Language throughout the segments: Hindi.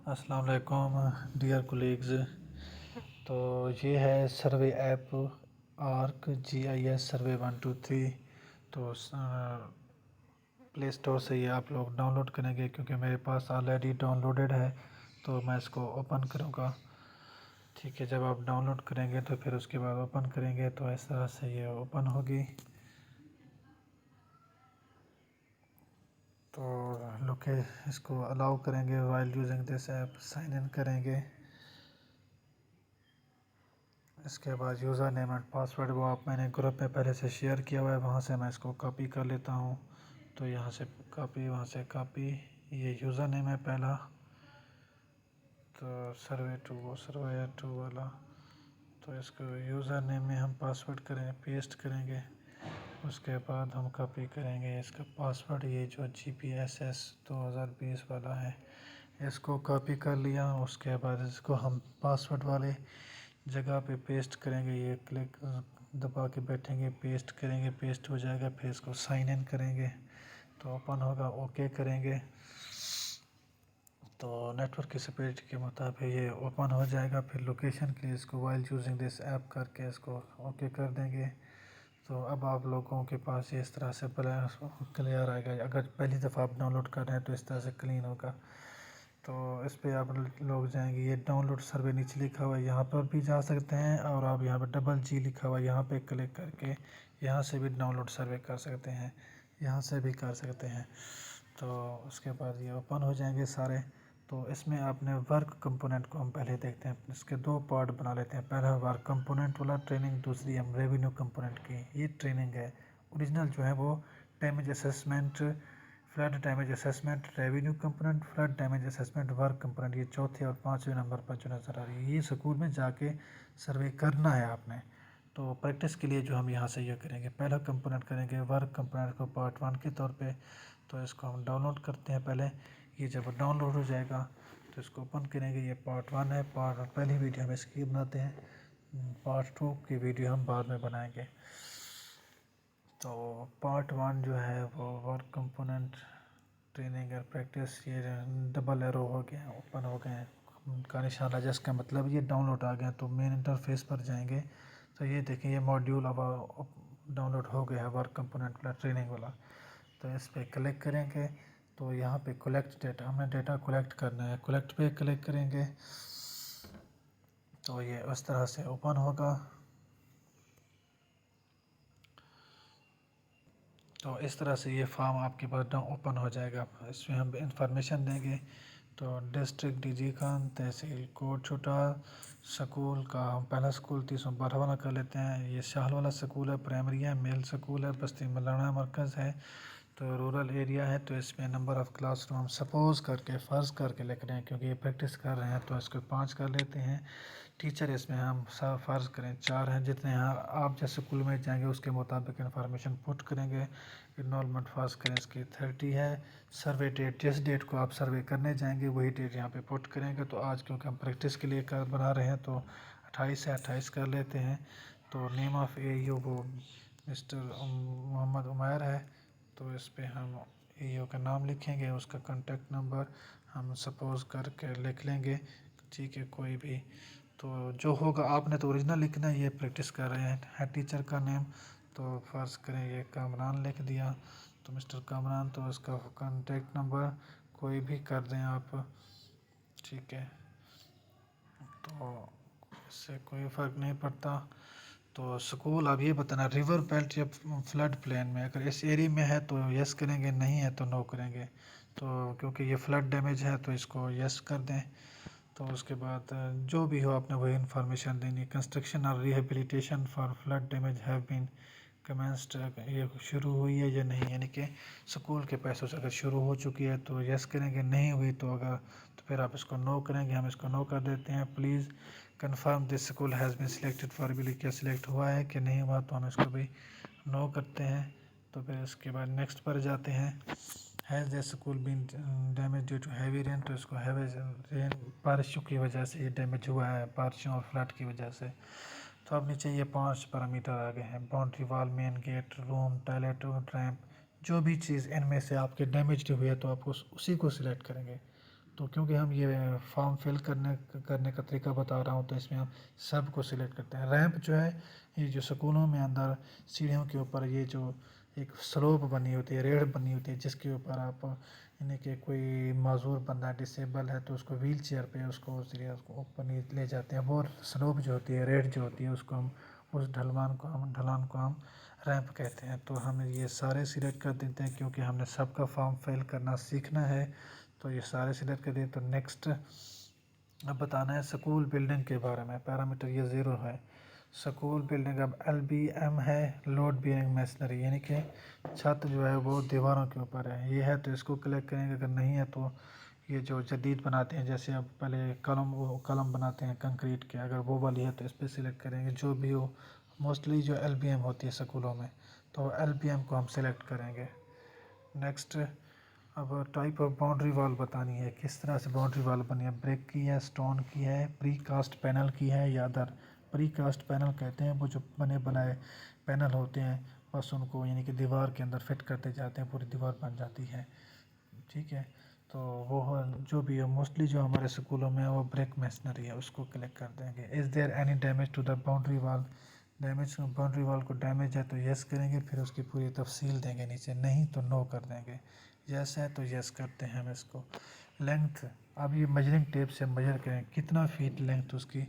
अस्सलाम वालेकुम डियर कोलीग्स। तो ये है सर्वे ऐप आर्क GIS सर्वे 123। तो प्ले स्टोर से ये आप लोग डाउनलोड करेंगे क्योंकि मेरे पास ऑलरेडी डाउनलोडेड है। तो मैं इसको ओपन करूँगा। ठीक है, जब आप डाउनलोड करेंगे तो फिर उसके बाद ओपन करेंगे तो इस तरह से ये ओपन होगी। तो लोके इसको अलाउ करेंगे while using this app, sign in करेंगे। इसके बाद यूज़र नेम एंड पासवर्ड वो आप मैंने ग्रुप में पहले से शेयर किया हुआ है, वहाँ से मैं इसको कॉपी कर लेता हूँ। तो यहाँ से कॉपी, वहाँ से कॉपी। ये यूज़र नेम है पहला, तो सर्वे टू वाला। तो इसको यूज़र नेम में हम पासवर्ड करें, पेस्ट करेंगे। उसके बाद हम कॉपी करेंगे इसका पासवर्ड, ये जो GPSS 2020 वाला है, इसको कॉपी कर लिया। उसके बाद इसको हम पासवर्ड वाले जगह पे पेस्ट करेंगे। ये क्लिक दबा के बैठेंगे, पेस्ट करेंगे, पेस्ट हो जाएगा। फिर इसको साइन इन करेंगे तो ओपन होगा, ओके करेंगे तो नेटवर्क की स्पीड के मुताबिक ये ओपन हो जाएगा। फिर लोकेशन के लिए इसको वाइल यूजिंग दिस ऐप करके इसको ओके कर देंगे। तो अब आप लोगों के पास ये इस तरह से क्लियर आएगा। अगर पहली दफ़ा आप डाउनलोड कर रहे हैं तो इस तरह से क्लीन होगा। तो इस पे आप लोग जाएंगे, ये डाउनलोड सर्वे नीचे लिखा हुआ है, यहाँ पर भी जा सकते हैं। और आप यहाँ पर GG लिखा हुआ है, यहाँ पे क्लिक करके यहाँ से भी डाउनलोड सर्वे कर सकते हैं, यहाँ से भी कर सकते हैं। तो उसके बाद ये ओपन हो जाएंगे सारे। तो इसमें आपने वर्क कंपोनेंट को हम पहले देखते हैं, इसके दो पार्ट बना लेते हैं। पहला वर्क कंपोनेंट वाला ट्रेनिंग, दूसरी हम रेवेन्यू कंपोनेंट की ये ट्रेनिंग है। ओरिजिनल जो है वो damage assessment, flood damage assessment, revenue component, flood damage assessment, work component, ये चौथे और पाँचवें नंबर पर जो नज़र आ रही है, ये स्कूल में जाके सर्वे करना है आपने। तो प्रैक्टिस के लिए जो हम यहाँ से ये करेंगे, पहला कंपोनेंट करेंगे वर्क कंपोनेंट को पार्ट 1 के तौर पे। तो इसको हम डाउनलोड करते हैं पहले। ये जब डाउनलोड हो जाएगा तो इसको ओपन करेंगे। ये पार्ट 1 है, पहली वीडियो हम इसकी बनाते हैं, पार्ट 2 की वीडियो हम बाद में बनाएंगे। तो पार्ट 1 जो है वो वर्क कंपोनेंट ट्रेनिंग और प्रैक्टिस, ये डबल एरो हो गए हैं, ओपन हो गए हैं का निशान है, जिसका मतलब ये डाउनलोड आ गया। तो मेन इंटरफेस पर जाएंगे तो ये देखें, ये मॉड्यूल अब डाउनलोड हो गया है, वर्क कंपोनेंट वाला ट्रेनिंग वाला। तो इस पर क्लिक करेंगे तो यहाँ पे कलेक्ट डेटा, हमें डेटा कलेक्ट करना है, कलेक्ट पे क्लिक करेंगे तो ये उस तरह से ओपन होगा। तो इस तरह से ये फॉर्म आपके पास ओपन हो जाएगा। इसमें हम इंफॉर्मेशन देंगे। तो डिस्ट्रिक्ट DG खान, तहसील कोट छोटा, स्कूल का हम पहला स्कूल 312 वाला कर लेते हैं। ये शाहल वाला स्कूल है, प्राइमरी है, मेल स्कूल है, बस्ती मलाना मरकज़ है। तो रूरल एरिया है। तो इसमें नंबर ऑफ़ क्लासरूम हम सपोज़ करके, फ़र्ज़ करके लिख रहे हैं क्योंकि ये प्रैक्टिस कर रहे हैं, तो इसको 5 कर लेते हैं। टीचर इसमें हम फ़र्ज़ करें 4 हैं। जितने यहाँ आप जिस स्कूल में जाएंगे उसके मुताबिक इन्फॉर्मेशन पुट करेंगे। इनरोलमेंट फ़र्ज़ करें इसकी 30 है। सर्वे डेट, जिस डेट को आप सर्वे करने जाएंगे वही डेट यहाँ पे पुट करेंगे। तो आज क्योंकि हम प्रैक्टिस के लिए बना रहे हैं तो 28 है, 28 कर लेते हैं। तो नेम ऑफ़ AEO वो मिस्टर मोहम्मद उमैर है। तो इस पर हम AEO का नाम लिखेंगे, उसका कॉन्टेक्ट नंबर हम सपोज़ करके लिख लेंगे। ठीक है, कोई भी तो जो होगा, आपने तो ओरिजिनल लिखना है, ये प्रैक्टिस कर रहे हैं। है टीचर का नेम, तो फ़र्ज़ करें ये कामरान लिख दिया, तो मिस्टर कामरान। तो इसका कॉन्टेक्ट नंबर कोई भी कर दें आप, ठीक है, तो इससे कोई फ़र्क नहीं पड़ता। तो स्कूल अब ये बताना, रिवर बेल्ट या फ्लड प्लेन में, अगर इस एरिया में है तो यस करेंगे, नहीं है तो नो करेंगे। तो क्योंकि ये फ्लड डैमेज है तो इसको यस कर दें। तो उसके बाद जो भी हो आपने वही इन्फॉर्मेशन देनी। कंस्ट्रक्शन और rehabilitation for flood damage have been commenced, ये शुरू हुई है या नहीं, यानी कि स्कूल के पैसों से अगर शुरू हो चुकी है तो यस करेंगे, नहीं हुई तो अगर तो फिर आप इसको नो करेंगे। हम इसको नो कर देते हैं। Please confirm this school has been selected for Billy, क्या सिलेक्ट हुआ है कि नहीं हुआ, तो हम इसको भी नो करते हैं। तो फिर इसके बाद नेक्स्ट पर जाते हैं। Has the school been damage due to heavy rain, तो इसको हैवी रेन, बारिशों की वजह से ये डैमेज हुआ है, बारिशों और फ्लड की वजह से। तो अब नीचे ये 5 पैरामीटर आ गए हैं, boundary wall, main gate, room, toilet, ramp, जो भी चीज़ इनमें से आपके डैमेज हुई है तो आपको उसी को सिलेक्ट करेंगे। तो क्योंकि हम ये फॉर्म फिल करने करने का तरीका बता रहा हूँ, तो इसमें हम सब को सिलेक्ट करते हैं। रैंप जो है, ये जो स्कूलों में अंदर सीढ़ियों के ऊपर ये जो एक स्लोप बनी होती है, रेढ़ बनी होती है, जिसके ऊपर आप यानी कि कोई माजूर बंदा डिसेबल है तो उसको व्हील चेयर पर उसको सीढ़ियों को ऊपर ले जाते हैं। वो स्लोप जो होती है, रेढ़ जो होती है, उसको हम उस ढलान को हम रैंप कहते हैं। तो हम ये सारे सिलेक्ट कर देते हैं क्योंकि हमने सबका फॉर्म फिल करना सीखना है, तो ये सारे सिलेक्ट कर दिए। तो नेक्स्ट अब बताना है स्कूल बिल्डिंग के बारे में। पैरामीटर ये 0 है। स्कूल बिल्डिंग अब LBM है, लोड बियरिंग मशीनरी, यानी कि छत जो है वो दीवारों के ऊपर है, ये है तो इसको क्लिक करेंगे। अगर नहीं है तो ये जो जदीद बनाते हैं, जैसे अब पहले कलम बनाते हैं कंक्रीट के, अगर वो वाली है तो इस पर सिलेक्ट करेंगे। जो भी हो, मोस्टली जो LBM होती है स्कूलों में, तो LBM को हम सिलेक्ट करेंगे। नेक्स्ट अब टाइप ऑफ बाउंड्री वॉल बतानी है, किस तरह से बाउंड्री वॉल बनी है, ब्रिक की है, स्टोन की है, प्री कास्ट पैनल की है या अदर। प्री कास्ट पैनल कहते हैं वो जो बने बनाए पैनल होते हैं, बस उनको यानी कि दीवार के अंदर फिट करते जाते हैं, पूरी दीवार बन जाती है। ठीक है, तो वो जो भी है, मोस्टली जो हमारे स्कूलों में है वो ब्रिक मशीनरी है, उसको क्लिक कर देंगे। Is there any damage to the boundary wall, damage boundary wall को डैमेज है तो यस करेंगे, फिर उसकी पूरी तफसील देंगे नीचे, नहीं तो नो कर देंगे। यस है तो यस करते हैं हम इसको। लेंथ, अब ये मेजरिंग टेप से मेजर करें कितना फीट लेंथ उसकी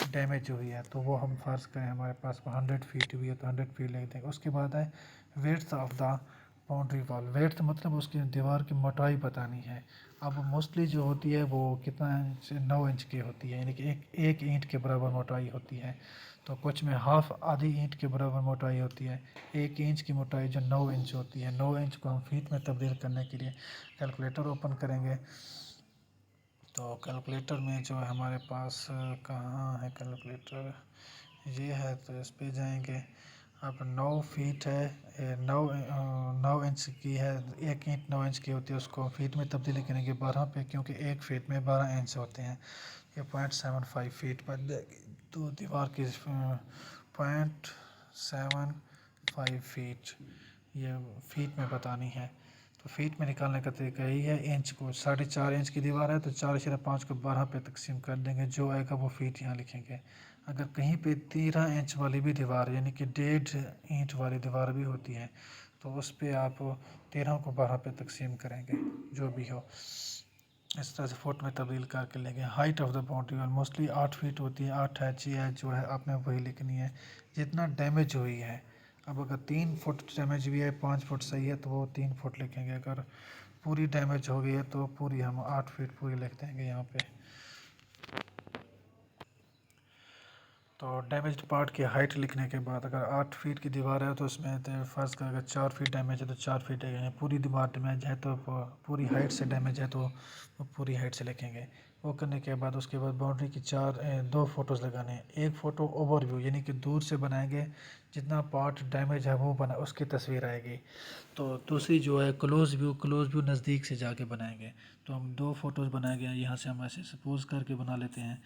डैमेज हुई है, तो वो हम फर्ज करें हमारे पास 100 फीट हुई है तो 100 फीट लिख देंगे। उसके बाद है width of the boundary wall, width मतलब उसकी दीवार की मोटाई बतानी है। अब मोस्टली जो होती है वो कितना इंच, 9 इंच की होती है, यानी कि एक ईंट के बराबर मोटाई होती है। तो कुछ में हाफ, आधी ईंट के बराबर मोटाई होती है। 1 इंच की मोटाई जो 9 इंच होती है, 9 इंच को हम फीट में तब्दील करने के लिए कैलकुलेटर ओपन करेंगे। तो कैलकुलेटर में जो है हमारे पास कहाँ है कैलकुलेटर, ये है, तो इस पे जाएंगे। अब 9 फीट है, 9 इंच की है, 1 ईंट 9 इंच की होती है, उसको फीट में तब्दीली करेंगे 12 पे, क्योंकि 1 फीट में 12 इंच होते हैं। ये 0.75 फीट बन जाएगी, तो दीवार की 0.75 फीट ये फीट में बतानी है। तो फीट में निकालने का तरीका यही है, इंच को 4.5 इंच की दीवार है तो 4/5 को 12 पे तकसीम कर देंगे, जो आएगा वो फीट यहाँ लिखेंगे। अगर कहीं पे 13 इंच वाली भी दीवार यानी कि 1.5 ईंट वाली दीवार भी होती है तो उस पर आप 13 को 12 पे तकसीम करेंगे, जो भी हो। इस तरह से फुट में तब्दील करके लेंगे। Height of the boundary wall mostly 8 feet होती है, 8 है, 6 है, जो है आपने वही लिखनी है जितना डैमेज हुई है। अब अगर 3 फुट डैमेज हुई है, 5 फुट सही है तो वो 3 फुट लिखेंगे। अगर पूरी डैमेज हो गई है तो पूरी हम 8 फीट पूरी लिख देंगे यहाँ पे। तो डैमेज्ड पार्ट की हाइट लिखने के बाद अगर 8 फीट की दीवार है तो उसमें तो फर्ज कर अगर 4 फीट डैमेज है तो 4 फीट लिखेंगे। पूरी दीवार डैमेज है तो पूरी हाइट से डैमेज है तो वो पूरी हाइट से लिखेंगे। वो करने के बाद उसके बाद बाउंड्री की 2 फोटोज़ लगाने हैं। एक फ़ोटो ओवरव्यू यानी कि दूर से बनाएंगे, जितना पार्ट डैमेज है वो बना उसकी तस्वीर आएगी। तो दूसरी जो है क्लोज़ व्यू नज़दीक से जाके बनाएंगे। तो हम 2 फोटोज़ बनाएंगे, यहाँ से हम ऐसे सपोज करके बना लेते हैं।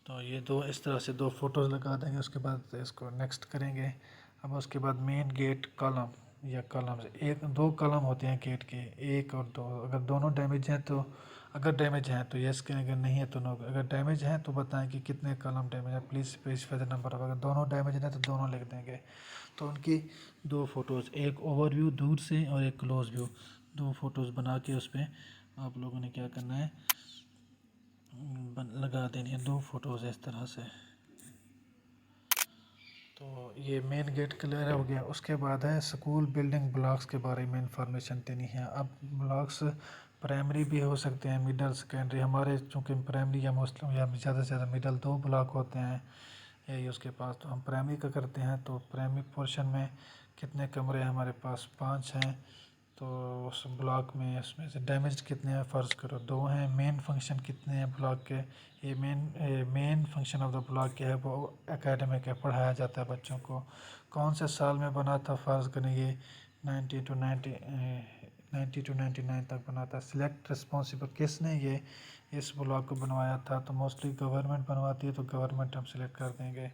तो ये इस तरह से 2 फोटोज़ लगा देंगे। उसके बाद इसको नेक्स्ट करेंगे। अब उसके बाद मेन गेट कॉलम या कॉलम्स, 2 कॉलम होते हैं गेट के, 1 और 2। अगर दोनों डैमेज हैं तो अगर डैमेज हैं तो यस करेंगे, अगर नहीं है तो नो। अगर डैमेज हैं तो बताएं कि कितने कॉलम डैमेज है, प्लीज़ स्पेसिफाई द नंबर। अगर दोनों डैमेज हैं तो दोनों लिख देंगे। तो उनकी 2 फोटोज़, एक ओवरव्यू दूर से और एक क्लोज व्यू, 2 फोटोज़ बना के उस पर आप लोगों ने क्या करना है, लगा देनी है 2 फोटोज़ इस तरह से। तो ये मेन गेट क्लियर हो गया। उसके बाद है स्कूल बिल्डिंग ब्लॉक्स के बारे में इंफॉर्मेशन देनी है। अब ब्लॉक्स प्राइमरी भी हो सकते हैं, मिडल सेकेंडरी। हमारे चूँकि प्राइमरी या मोस्टली या ज़्यादा से ज़्यादा मिडल 2 ब्लॉक होते हैं यही उसके पास, तो हम प्राइमरी का करते हैं। तो प्राइमरी पोर्शन में कितने कमरे हमारे पास 5 हैं, तो उस ब्लॉक में उसमें से डैमेज कितने हैं, फ़र्ज़ करो 2 हैं। मेन फंक्शन कितने हैं ब्लॉक के, ये main function of the block क्या है, वो एकेडमिक है, पढ़ाया जाता है बच्चों को। कौन से साल में बना था, फ़र्ज़ करें ये 90 to 99 तक बना था। सिलेक्ट रिस्पॉन्सिबल, किसने ये इस ब्लॉक को बनवाया था, तो मोस्टली गवर्नमेंट बनवाती है तो गवर्नमेंट हम सिलेक्ट कर देंगे।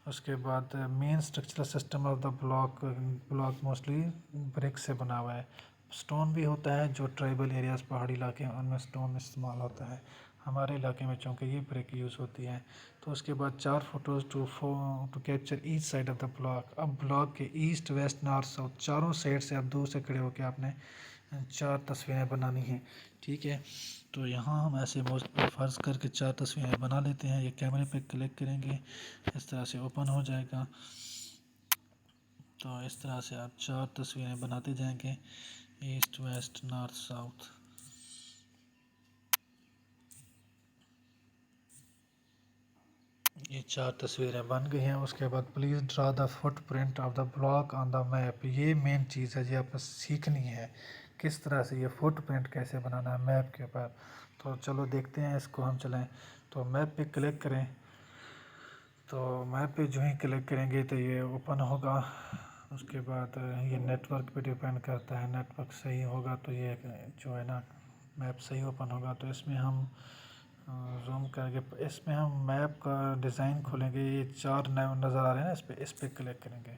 उसके बाद main structural system of the block mostly brick से बना हुआ है। स्टोन भी होता है, जो ट्राइबल एरियाज़ पहाड़ी इलाके हैं उनमें स्टोन इस्तेमाल होता है। हमारे इलाके में चूँकि ये ब्रिक यूज़ होती है। तो उसके बाद 4 photos to capture each side of the block. अब ब्लॉक के ईस्ट वेस्ट नॉर्थ साउथ चारों साइड से आप दूर से खड़े होकर आपने 4 तस्वीरें बनानी हैं। ठीक है, तो यहाँ हम ऐसे फ़र्ज़ करके 4 तस्वीरें बना लेते हैं। ये कैमरे पे क्लिक करेंगे, इस तरह से ओपन हो जाएगा। तो इस तरह से आप 4 तस्वीरें बनाते जाएंगे, ईस्ट वेस्ट नॉर्थ साउथ। ये 4 तस्वीरें बन गई हैं। उसके बाद please draw the footprint of the block on the map. ये मेन चीज़ है जी, आपको सीखनी है किस तरह से ये फुटप्रिंट कैसे बनाना है मैप के ऊपर। तो चलो देखते हैं इसको हम चलें। तो मैप पे क्लिक करें। तो मैप पे जो ही क्लिक करेंगे तो ये ओपन होगा। उसके बाद ये नेटवर्क पे डिपेंड करता है, नेटवर्क सही होगा तो ये जो है ना मैप सही ओपन होगा। तो इसमें हम जूम करके इसमें हम मैप का डिज़ाइन खोलेंगे। ये 4 नज़र आ रहे हैं ना, इस पर क्लिक करेंगे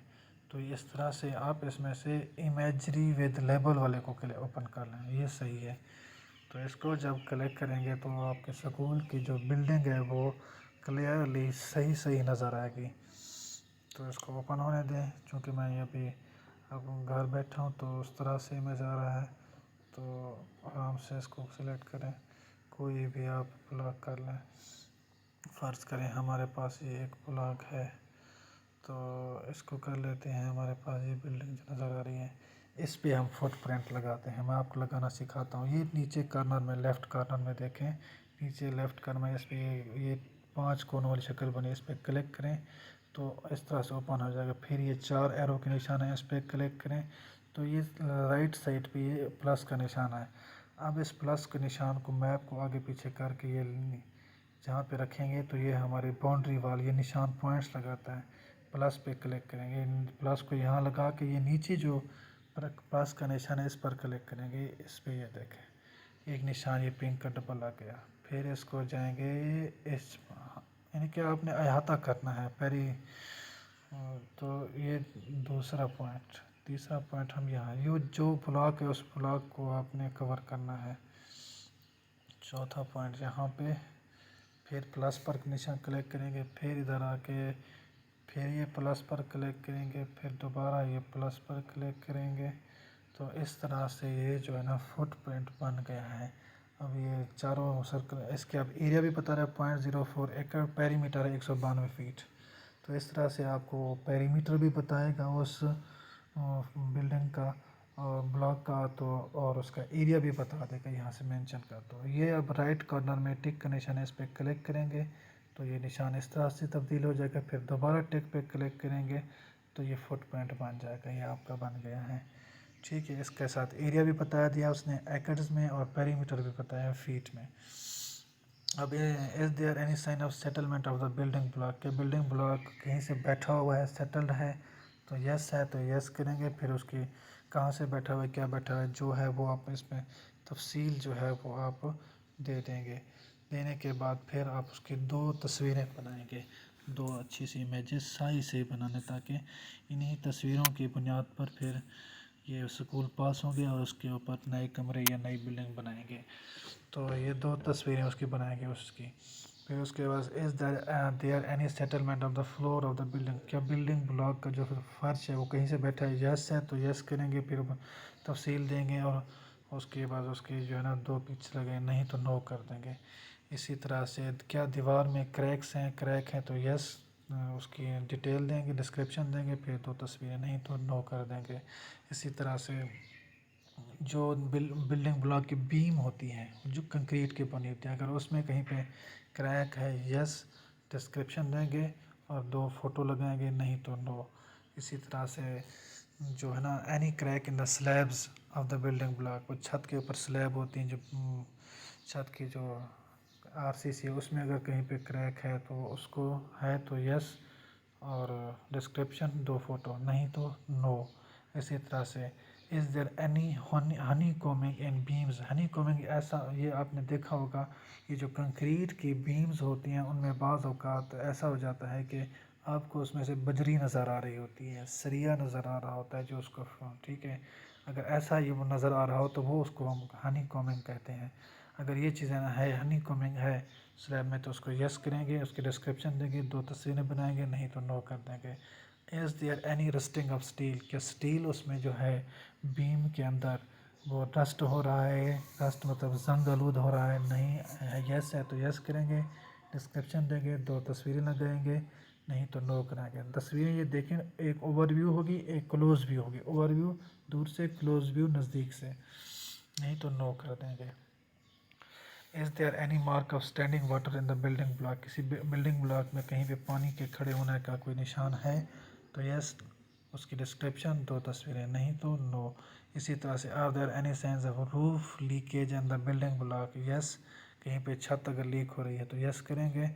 तो इस तरह से आप इसमें से इमेजरी विद लेबल वाले को ओपन कर लें, ये सही है। तो इसको जब क्लिक करेंगे तो आपके स्कूल की जो बिल्डिंग है वो क्लियरली सही सही नज़र आएगी। तो इसको ओपन होने दें। चूँकि मैं ये अभी अब घर बैठा हूँ तो उस तरह से इमेज आ रहा है। तो आराम से इसको सिलेक्ट करें, कोई भी आप ब्लॉक कर लें। फ़र्ज़ करें हमारे पास ये एक ब्लॉक है तो इसको कर लेते हैं। हमारे पास ये बिल्डिंग जो नज़र आ रही है इस पे हम फुटप्रिंट लगाते हैं। मैं आपको लगाना सिखाता हूँ। ये नीचे कॉर्नर में, लेफ़्ट कॉर्नर में देखें, नीचे लेफ़्ट कॉर्नर में इस पर ये 5 कोनों वाली शक्ल बनी, इस पर क्लिक करें तो इस तरह से ओपन हो जाएगा। फिर ये 4 एरो के निशान है, इस पर क्लिक करें तो ये राइट साइड पे ये प्लस का निशान है। अब इस प्लस के निशान को मैप को आगे पीछे करके ये जहाँ पे रखेंगे तो ये हमारी बाउंड्री वाल ये निशान पॉइंट्स लगाता है। प्लस पे क्लिक करेंगे, प्लस को यहाँ लगा के ये नीचे जो प्लस का निशान है इस पर क्लिक करेंगे। इस पे ये देखें एक निशान ये पिंक का डबल आ गया। फिर इसको जाएंगे इस यानी कि आपने अहाता करना है पहली। तो ये दूसरा पॉइंट, तीसरा पॉइंट हम यहाँ ये जो ब्लॉक है उस ब्लॉक को आपने कवर करना है। चौथा पॉइंट यहाँ पे, फिर प्लस पर निशान क्लिक करेंगे, फिर इधर आके फिर ये प्लस पर क्लिक करेंगे, फिर दोबारा ये प्लस पर क्लिक करेंगे। तो इस तरह से ये जो है ना फुटप्रिंट बन गया है। अब ये चारों सर्कल, इसके अब एरिया भी बता रहा है 0.04 एकड़, पेरीमीटर है 192 फीट। तो इस तरह से आपको पेरीमीटर भी बताएगा उस बिल्डिंग का और ब्लॉक का, तो और उसका एरिया भी बता देगा यहाँ से मेंशन कर दो। ये अब राइट कॉर्नर में टिक का निशान है, इस पर क्लिक करेंगे तो ये निशान इस तरह से तब्दील हो जाएगा। फिर दोबारा टिक पे क्लिक करेंगे तो ये फुटप्रिंट बन जाएगा, ये आपका बन गया है। ठीक है, इसके साथ एरिया भी बताया दिया उसने एकड़्स में और पेरीमीटर भी बताया फीट में। अब is there any sign of settlement of the building block, के बिल्डिंग ब्लॉक कहीं से बैठा हुआ है, सेटल्ड है तो यस है तो यस करेंगे। फिर उसकी कहाँ से बैठा हुआ है, क्या बैठा हुआ है जो है वो आप इसमें तफसील जो है वो आप दे देंगे। देने के बाद फिर आप उसकी 2 तस्वीरें बनाएंगे, 2 अच्छी सी इमेजेस साइज से बनाने, ताकि इन्हीं तस्वीरों की बुनियाद पर फिर ये स्कूल पास होंगे और उसके ऊपर नए कमरे या नई बिल्डिंग बनाएंगे। तो ये 2 तस्वीरें उसकी बनाएंगे उसकी। फिर उसके बाद is there any settlement of the floor of the building, क्या बिल्डिंग ब्लॉक का जो फर्श है वो कहीं से बैठा है, यस है तो यस करेंगे। फिर तफसील देंगे और उसके बाद उसकी जो है ना 2 पिक्स लगे, नहीं तो नो कर देंगे। इसी तरह से क्या दीवार में क्रैक्स हैं, क्रैक हैं तो यस उसकी डिटेल देंगे, डिस्क्रिप्शन देंगे। फिर 2 तस्वीरें, नहीं तो नो कर देंगे। इसी तरह से जो बिल्डिंग ब्लॉक की बीम होती है जो कंक्रीट की बनी होती है, अगर उसमें कहीं पे क्रैक है यस डिस्क्रिप्शन देंगे और 2 फोटो लगाएंगे, नहीं तो नो। इसी तरह से जो है ना any crack in the slabs of the building block, वो छत के ऊपर स्लैब होती हैं जो छत की जो आरसीसी है उसमें अगर कहीं पे क्रैक है तो उसको है तो यस और डिस्क्रिप्शन 2 फोटो, नहीं तो नो। इसी तरह से is there any honeycombing in beams, honeycombing ऐसा ये आपने देखा होगा, ये जो कंक्रीट की बीम्स होती हैं उनमें बाज़ औक़ात ऐसा हो जाता है कि आपको उसमें से बजरी नज़र आ रही होती है, सरिया नज़र आ रहा होता है जो उसको, ठीक है, अगर ऐसा ये वो नज़र आ रहा हो तो वो उसको हम हनी कॉमिंग कहते हैं। अगर ये चीज़ें है हनी कॉमिंग है स्लैब में तो उसको यस करेंगे, उसकी डिस्क्रिप्शन देंगे, 2 तस्वीरें बनाएंगे, नहीं तो नो कर देंगे। Is there any rusting of steel, क्या स्टील उसमें जो है बीम के अंदर वो रस्ट हो रहा है, रस्ट मतलब जंग आलूद हो रहा है, नहीं है, यस है तो यस करेंगे, डिस्क्रिप्शन देंगे, 2 तस्वीरें लगाएंगे, नहीं तो नो कराएंगे। तस्वीरें ये देखें, एक ओवरव्यू होगी, एक क्लोज व्यू होगी, ओवरव्यू दूर से, क्लोज व्यू नज़दीक से, नहीं तो नो कर देंगे। Is there any mark of standing water in the building block, किसी बिल्डिंग ब्लॉक में कहीं पे पानी के खड़े होने का कोई निशान है तो यस, उसकी डिस्क्रिप्शन, 2 तस्वीरें, नहीं तो नो। इसी तरह से are there any signs of roof leakage in the building block, yes, कहीं पे छत अगर लीक हो रही है तो यस करेंगे,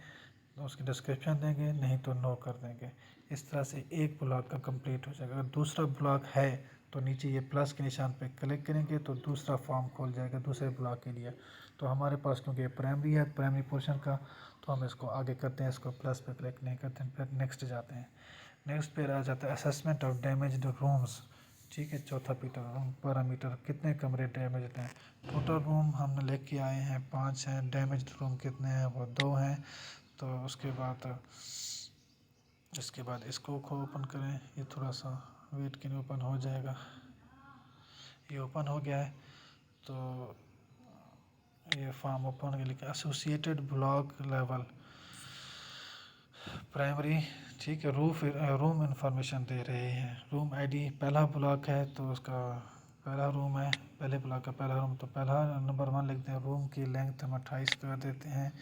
तो उसकी डिस्क्रिप्शन देंगे, नहीं तो नो कर देंगे। इस तरह से एक ब्लॉक का कंप्लीट हो जाएगा। अगर दूसरा ब्लॉक है तो नीचे ये प्लस के निशान पे क्लिक करेंगे तो दूसरा फॉर्म खोल जाएगा दूसरे ब्लॉक के लिए। तो हमारे पास क्योंकि ये प्राइमरी है, प्राइमरी पोर्शन का, तो हम इसको आगे करते हैं, इसको प्लस पे क्लिक नहीं करते हैं, फिर नेक्स्ट जाते हैं। नेक्स्ट पे आ जाता है असेसमेंट ऑफ डैमेज्ड रूम्स, ठीक है, चौथा पैरामीटर, कितने कमरे डैमेज हैं। टोटल रूम हमने लेके के आए हैं 5 हैं, डैमेज्ड रूम कितने हैं, वो 2 हैं। तो इसके बाद इसको ओपन करें, ये थोड़ा सा वेट के लिए ओपन हो जाएगा। ये ओपन हो गया है, तो ये फॉर्म ओपन के लिए एसोसिएटेड ब्लॉक लेवल प्राइमरी, ठीक है, रूम इंफॉर्मेशन दे रहे हैं। रूम आईडी, पहला ब्लॉक है तो उसका पहला रूम है, पहले ब्लॉक का पहला रूम, तो पहला नंबर 1 लिखते हैं। रूम की लेंथ हम 28 कर देते हैं,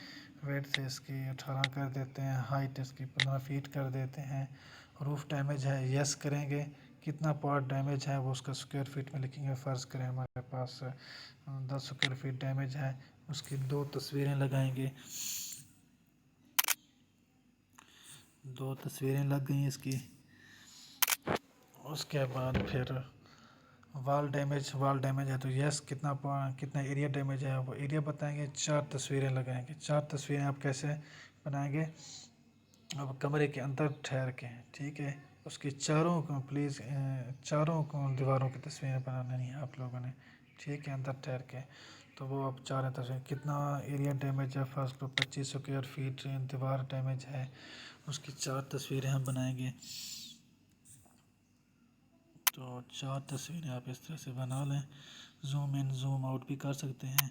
वेट से इसकी 18 कर देते हैं, हाइट इसकी 15 फीट कर देते हैं। रूफ डैमेज है, यस करेंगे, कितना पार्ट डैमेज है वो उसका स्क्वायर फीट में लिखेंगे। फ़र्ज़ करें हमारे पास 10 स्क्वायर फीट डैमेज है, उसकी 2 तस्वीरें लगाएंगे, 2 तस्वीरें लग गई इसकी। उसके बाद फिर वॉल डैमेज है तो यस, कितना एरिया डैमेज है वो एरिया बताएंगे, 4 तस्वीरें लगाएंगे। 4 तस्वीरें आप कैसे बनाएंगे, अब कमरे के अंदर ठहर के, ठीक है, उसकी चारों को प्लीज़, चारों को दीवारों की तस्वीरें बनानी है आप लोगों ने, ठीक है, अंदर ठहर के। तो वो अब 4 तस्वीरें, कितना एरिया डैमेज है, फर्स्ट को 25 स्क्वायर फीट दीवार डैमेज है, उसकी 4 तस्वीरें हम बनाएंगे। तो 4 तस्वीरें आप इस तरह से बना लें, जूम इन जूम आउट भी कर सकते हैं।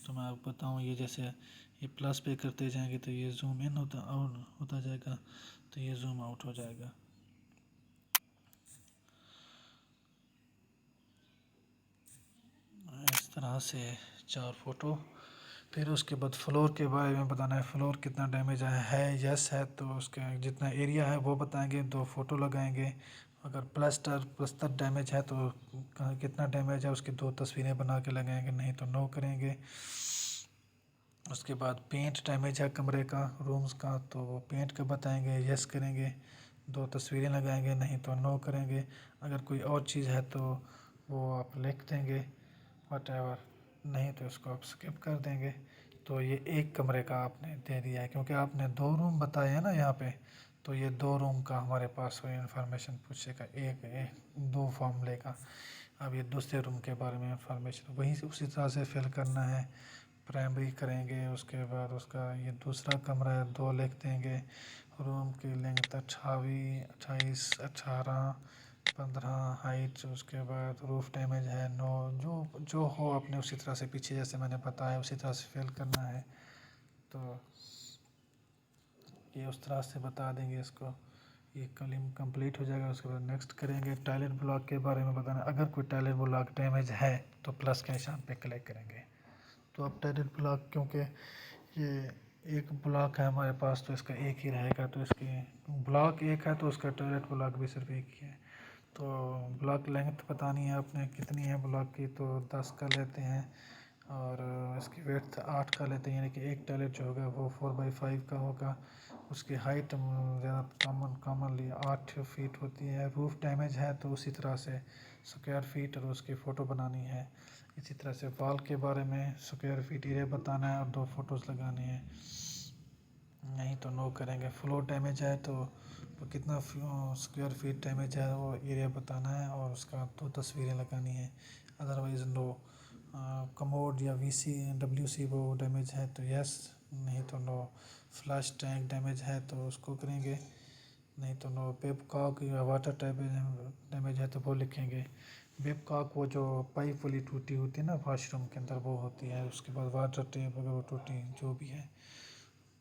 तो मैं आपको बताऊँ, ये जैसे ये प्लस पे करते जाएंगे तो ये जूम इन होता जाएगा, तो ये जूम आउट हो जाएगा। इस तरह से 4 फ़ोटो। फिर उसके बाद फ्लोर के बारे में बताना है, फ्लोर कितना डैमेज है, यस है तो उसके जितना एरिया है वो बताएंगे, 2 फ़ोटो लगाएंगे। अगर प्लस्तर डैमेज है तो कितना डैमेज है उसकी 2 तस्वीरें बना के लगाएंगे, नहीं तो नो करेंगे। उसके बाद पेंट डैमेज है कमरे का, रूम्स का, तो वो पेंट का बताएंगे, यस करेंगे, 2 तस्वीरें लगाएंगे, नहीं तो नो करेंगे। अगर कोई और चीज़ है तो वो आप लिख देंगे वटेवर, नहीं तो इसको आप स्किप कर देंगे। तो ये एक कमरे का आपने दे दिया है, क्योंकि आपने 2 रूम बताए हैं ना यहाँ पे, तो ये 2 रूम का हमारे पास वो इन्फॉर्मेशन पूछेगा, एक 2 फॉर्म लेगा। अब ये दूसरे रूम के बारे में इंफॉर्मेशन वहीं से उसी तरह से फिल करना है, प्राइमरी करेंगे। उसके बाद उसका ये दूसरा कमरा है, 2 लिख देंगे। रूम की लेंथ 28, 18, 15 हाइट। उसके बाद रूफ डैमेज है 9, जो जो हो आपने उसी तरह से पीछे जैसे मैंने बताया उसी तरह से फिल करना है। तो ये उस तरह से बता देंगे इसको, ये कलिंग कंप्लीट हो जाएगा। उसके बाद नेक्स्ट करेंगे, टॉयलेट ब्लॉक के बारे में बताना। अगर कोई टॉयलेट ब्लॉक डैमेज है तो प्लस के निशान पे क्लिक करेंगे। तो अब टॉयलेट ब्लॉक, क्योंकि ये एक ब्लॉक है हमारे पास तो इसका एक ही रहेगा, तो इसकी ब्लॉक एक है तो उसका टॉयलेट ब्लॉक भी सिर्फ एक ही है। तो ब्लॉक लेंथ बतानी है आपने कितनी है ब्लॉक की, तो 10 का लेते हैं, और इसकी विड्थ 8 का लेते हैं, यानी कि एक टॉयलेट जो होगा वो 4x5 का होगा। उसकी हाइट ज़्यादा कॉमनली 8 फीट होती है। रूफ डैमेज है तो उसी तरह से स्क्वायर फीट और उसकी फ़ोटो बनानी है। इसी तरह से वॉल के बारे में स्क्वायर फीट एरिया बताना है और 2 फोटोज़ लगानी है, नहीं तो नो करेंगे। फ्लोर डैमेज है तो कितना स्क्वायर फीट डैमेज है वो एरिया बताना है और उसका 2 तस्वीरें लगानी है। Otherwise no. कमोड या वीसी डब्ल्यूसी वो डैमेज है तो यस, नहीं तो नो। फ्लश टैंक डैमेज है तो उसको करेंगे, नहीं तो नो। बेबकॉक या वाटर टैप डैमेज है तो वो लिखेंगे। बेबकॉक वो जो पाइप वाली टूटी होती है ना वॉशरूम के अंदर वो होती है। उसके बाद वाटर टैप अगर वो टूटी जो भी है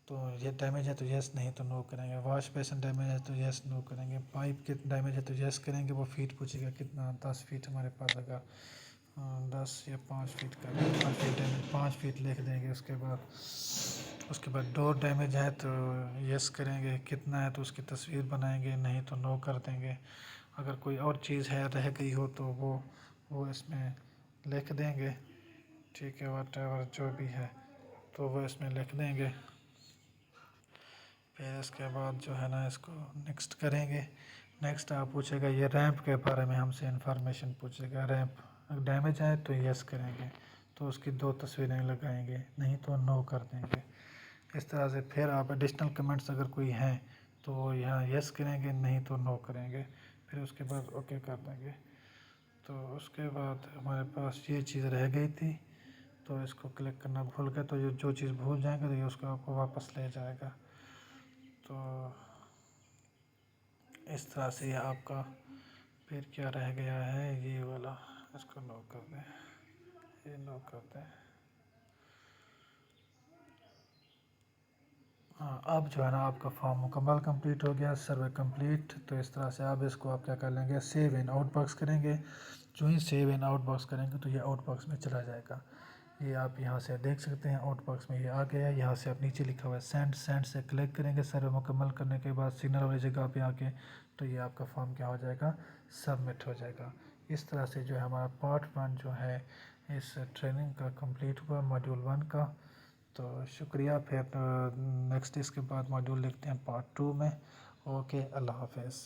तो ये डैमेज है तो यस, नहीं तो नो करेंगे। वॉश बेसिन डैमेज है तो यस नो करेंगे। पाइप के डैमेज है तो यस करेंगे। वो फीट पूछेगा कितना, 10 फीट हमारे पास अगर 10 या 5 फीट का, 5 फीट डैमेज, 5 फीट लिख देंगे। उसके बाद डोर डैमेज है तो यस करेंगे, कितना है तो उसकी तस्वीर बनाएंगे, नहीं तो नो कर देंगे। अगर कोई और चीज़ है रह गई हो तो वो इसमें लिख देंगे, ठीक है। वट एवर जो भी है तो वो इसमें लिख देंगे। फिर इसके बाद जो है ना इसको नेक्स्ट करेंगे। नेक्स्ट आप पूछेगा ये रैंप के बारे में हमसे इंफॉर्मेशन पूछेगा। रैंप डैमेज है तो यस करेंगे, तो उसकी 2 तस्वीरें लगाएंगे, नहीं तो नो कर देंगे। इस तरह से फिर आप एडिशनल कमेंट्स अगर कोई हैं तो यहाँ यस करेंगे, नहीं तो नो करेंगे। फिर उसके बाद ओके कर देंगे। तो उसके बाद हमारे पास ये चीज़ रह गई थी तो इसको क्लिक करना भूल गए तो ये जो चीज़ भूल जाएंगे तो ये उसको आपको वापस ले जाएगा। तो इस तरह से ये आपका फिर क्या रह गया है ये वाला, इसको नो कर दें, ये नो कर दें। हाँ, अब जो है ना आपका फॉर्म मुकम्मल कंप्लीट हो गया, सर्वे कंप्लीट। तो इस तरह से अब इसको आप क्या कर लेंगे, सेव इन आउट बॉक्स करेंगे। जो ही सेव इन आउट बॉक्स करेंगे तो ये आउट बॉक्स में चला जाएगा। ये आप यहाँ से देख सकते हैं आउट बॉक्स में ये आ गया है। यहाँ से आप नीचे लिखा हुआ है सेंड, सेंड से क्लिक करेंगे। सर्वे मुकम्मल करने के बाद सिग्नल वाली जगह पे आके तो ये आपका फॉर्म क्या हो जाएगा, सबमिट हो जाएगा। इस तरह से जो है हमारा पार्ट 1 जो है इस ट्रेनिंग का कंप्लीट हुआ, मॉड्यूल 1 का। तो शुक्रिया। फिर नेक्स्ट इसके बाद मॉड्यूल लिखते हैं पार्ट 2 में। ओके, अल्लाह हाफिज़।